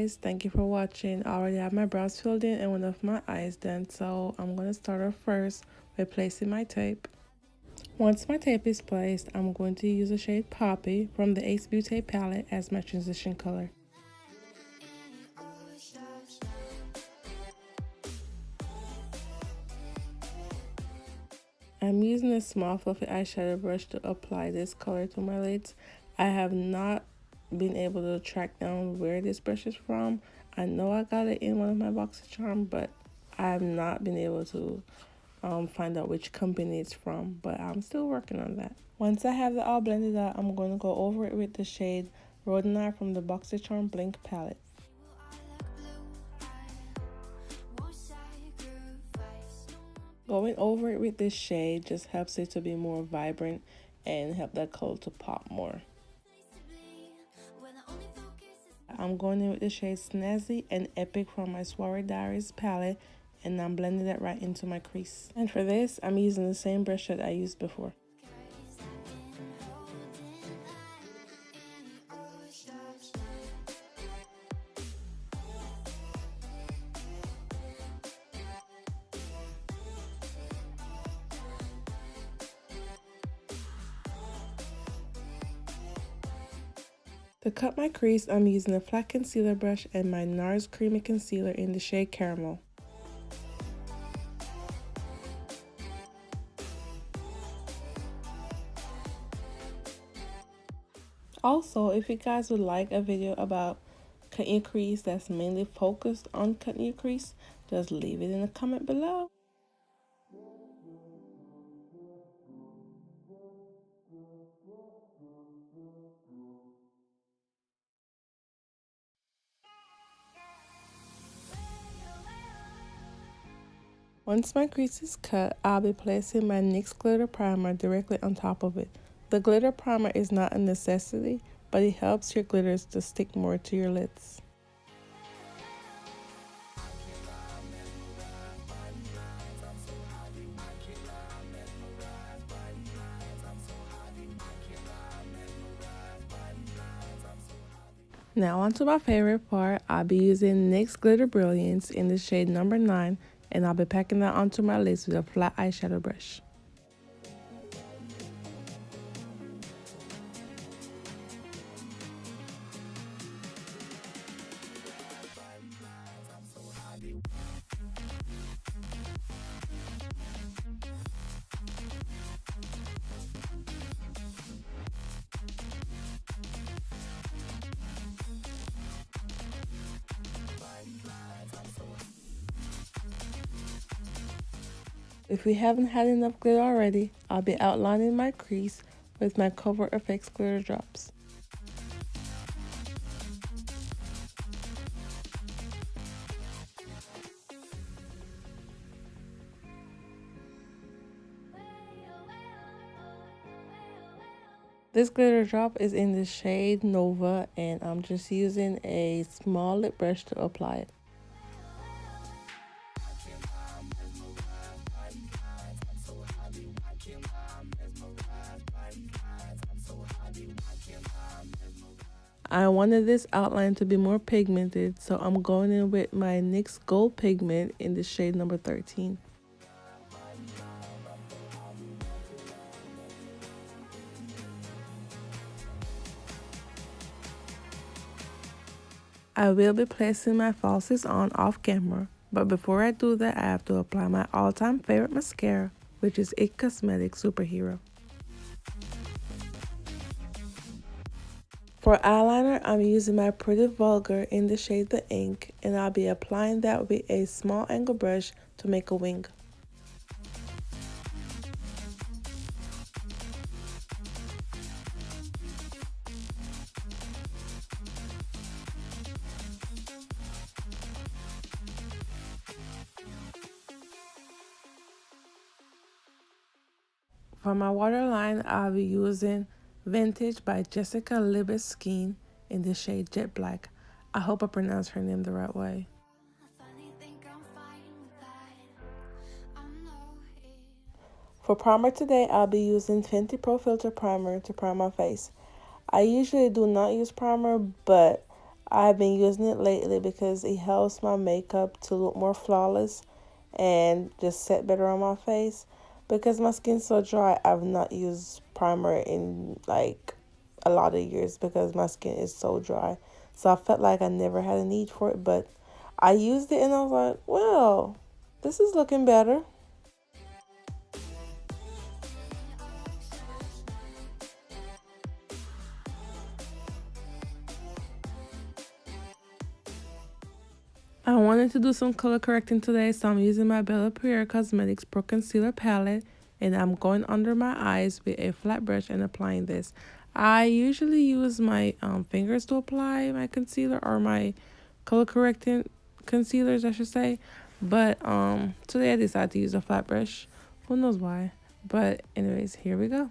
guys, thank you for watching. I already have my brows filled in and one of my eyes done, so I'm going to start off first by placing my tape. Once my tape is placed, I'm going to use the shade Poppy from the Ace Beauty palette as my transition color. I'm using a small fluffy eyeshadow brush to apply this color to my lids. I have not been able to track down where this brush is from. I know I got it in one of my BoxyCharm, but I have not been able to find out which company it's from, but I'm still working on that. Once I have it all blended out, I'm going to go over it with the shade Rodinard from the BoxyCharm BLINC palette. Going over it with this shade just helps it to be more vibrant and help that color to pop more. I'm going in with the shade Snazzy and Epic from my SOIREE DIARIES palette, and I'm blending that right into my crease. And for this, I'm using the same brush that I used before. To cut my crease, I'm using a flat concealer brush and my NARS Creamy Concealer in the shade Caramel. Also, if you guys would like a video about cutting your crease that's mainly focused on cutting your crease, just leave it in the comment below. Once my crease is cut, I'll be placing my NYX glitter primer directly on top of it. The glitter primer is not a necessity, but it helps your glitters to stick more to your lids. Now onto my favorite part, I'll be using NYX Glitter Brilliance in the shade number 9, and I'll be packing that onto my lids with a flat eyeshadow brush. If we haven't had enough glitter already, I'll be outlining my crease with my Cover FX glitter drops. This glitter drop is in the shade Nova, and I'm just using a small lip brush to apply it. I wanted this outline to be more pigmented, so I'm going in with my NYX Gold Pigment in the shade number 13. I will be placing my falsies on off camera, but before I do that, I have to apply my all-time favorite mascara, which is IT Cosmetics Superhero. For eyeliner, I'm using my Pretty Vulgar in the shade The Ink, and I'll be applying that with a small angle brush to make a wing. For my waterline, I'll be using Vintage by Jessica Liebeskin in the shade Jet Black. I hope I pronounced her name the right way. For primer today, I'll be using Fenty Pro Filter Primer to prime my face. I usually do not use primer, but I've been using it lately because it helps my makeup to look more flawless and just set better on my face. Because my skin's so dry, I've not used primer in like a lot of years because my skin is so dry. So I felt like I never had a need for it, but I used it and I was like, well, this is looking better. I wanted to do some color correcting today, so I'm using my BLAPIERRE Cosmetics Pro Concealer Palette, and I'm going under my eyes with a flat brush and applying this. I usually use my fingers to apply my concealer, or my color correcting concealers, I should say. But today I decided to use a flat brush. Who knows why? But anyways, here we go.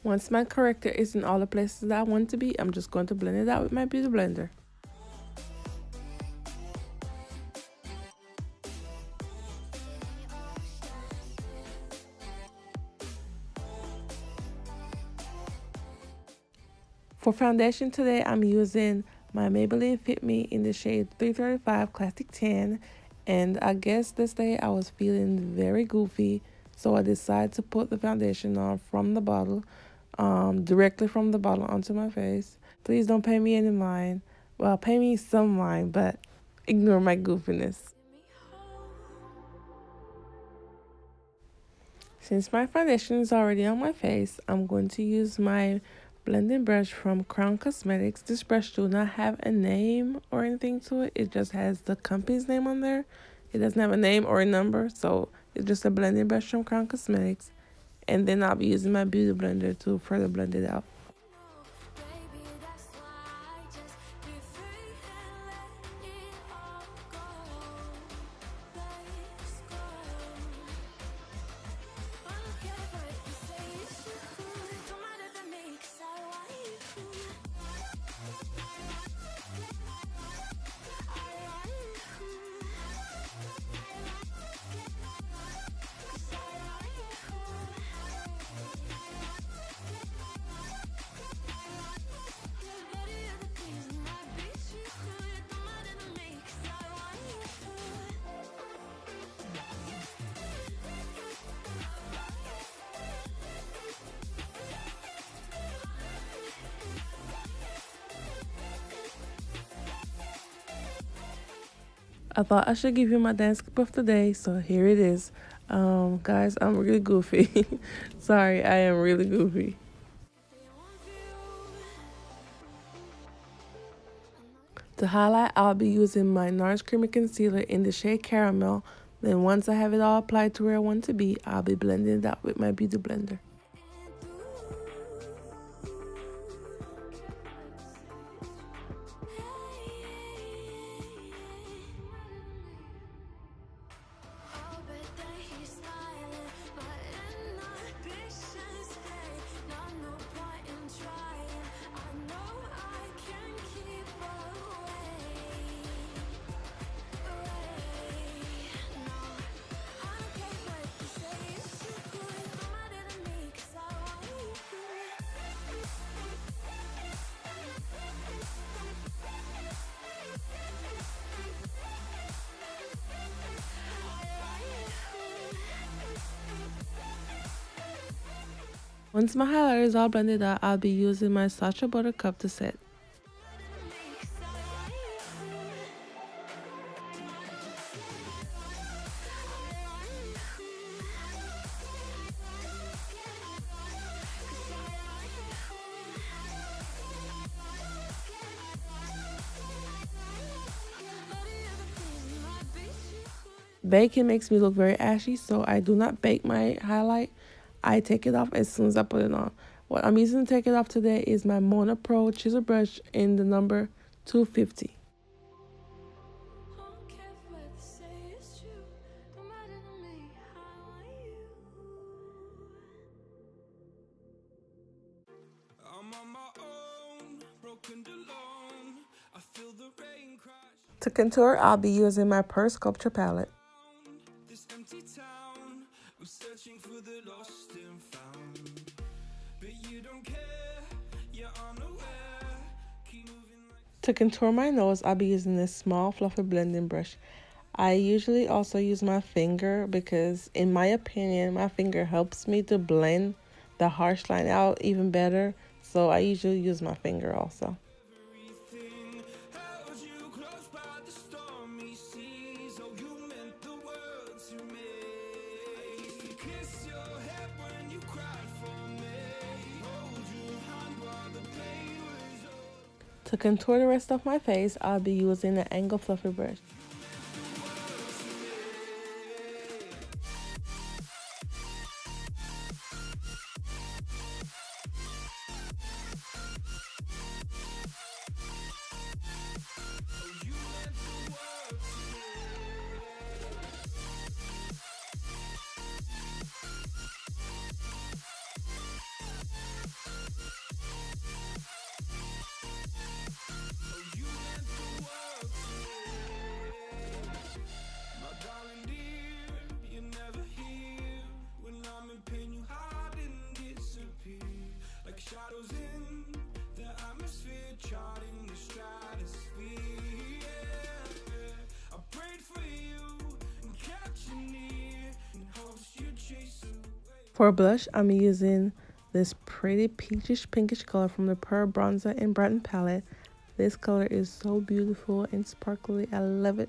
Once my corrector is in all the places that I want it to be, I'm just going to blend it out with my beauty blender. For foundation today, I'm using my Maybelline Fit Me in the shade 335 Classic Tan. And I guess this day I was feeling very goofy, so I decided to put the foundation on from the bottle. Directly from the bottle onto my face. Please don't pay me any mind. Well, pay me some mind, but ignore my goofiness. Since my foundation is already on my face, I'm going to use my blending brush from Crown Cosmetics. This brush do not have a name or anything to it. It just has the company's name on there. It doesn't have a name or a number, so it's just a blending brush from Crown Cosmetics. And then I'll be using my beauty blender to further blend it out. I thought I should give you my dance clip of the day, so here it is. Guys, I'm really goofy. Sorry, I am really goofy. To highlight, I'll be using my NARS Creamy Concealer in the shade Caramel. Then once I have it all applied to where I want it to be, I'll be blending it out with my beauty blender. Once my highlighter is all blended out, I'll be using my SACHA BUTTERCUP to set. Baking makes me look very ashy, so I do not bake my highlight. I take it off as soon as I put it on. What I'm using to take it off today is my Mona Pro chisel brush in the number 250. To contour, I'll be using my SCUPTOR palette. To contour my nose, I'll be using this small fluffy blending brush. I usually also use my finger because, in my opinion, my finger helps me to blend the harsh line out even better. So I usually use my finger also. To contour the rest of my face, I'll be using the angle fluffy brush. Shadows in the atmosphere, charting the stratosphere. I prayed for you and kept you near in hopes you'd chase away. For blush, I'm using this pretty peachish pinkish color from the Pearl Bronzer in BRIGHTEN palette. This color is so beautiful and sparkly. I love it.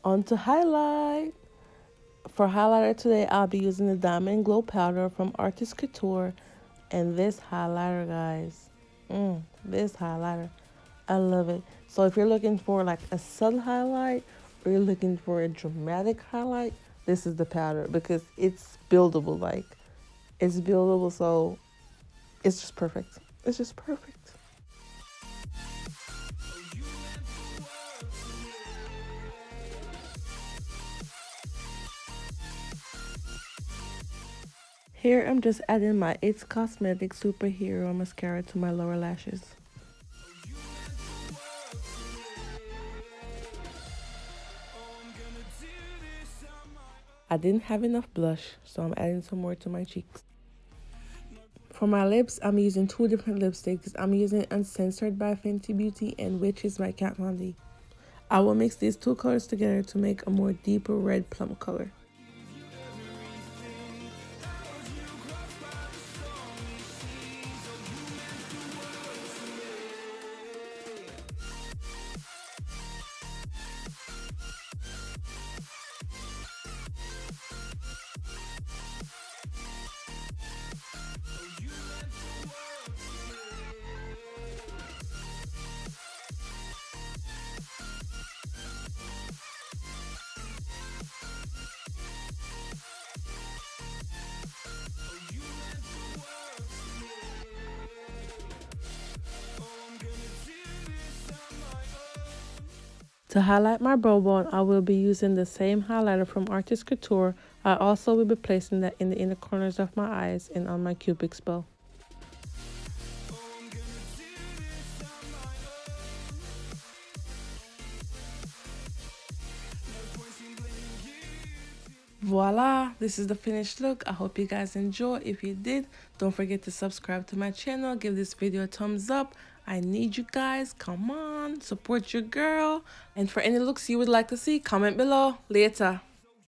On to highlight. For highlighter today, I'll be using the Diamond Glow Powder from ARTHIST Couture. And this highlighter, guys. This highlighter. I love it. So if you're looking for like a subtle highlight, or you're looking for a dramatic highlight, this is the powder because it's buildable. Like, it's buildable, so it's just perfect. It's just perfect. Here, I'm just adding my It's Cosmetics Superhero Mascara to my lower lashes. I didn't have enough blush, so I'm adding some more to my cheeks. For my lips, I'm using two different lipsticks. I'm using Uncensored by Fenty Beauty and Witches by Kat Von D. I will mix these two colors together to make a more deeper red plum color. To highlight my brow bone, I will be using the same highlighter from ARTHIST Couture. I also will be placing that in the inner corners of my eyes and on my cupid's bow. Voila, this is the finished look. I hope you guys enjoy. If you did, don't forget to subscribe to my channel. Give this video a thumbs up. I need you guys. Come on, support your girl. And for any looks you would like to see, comment below. Later.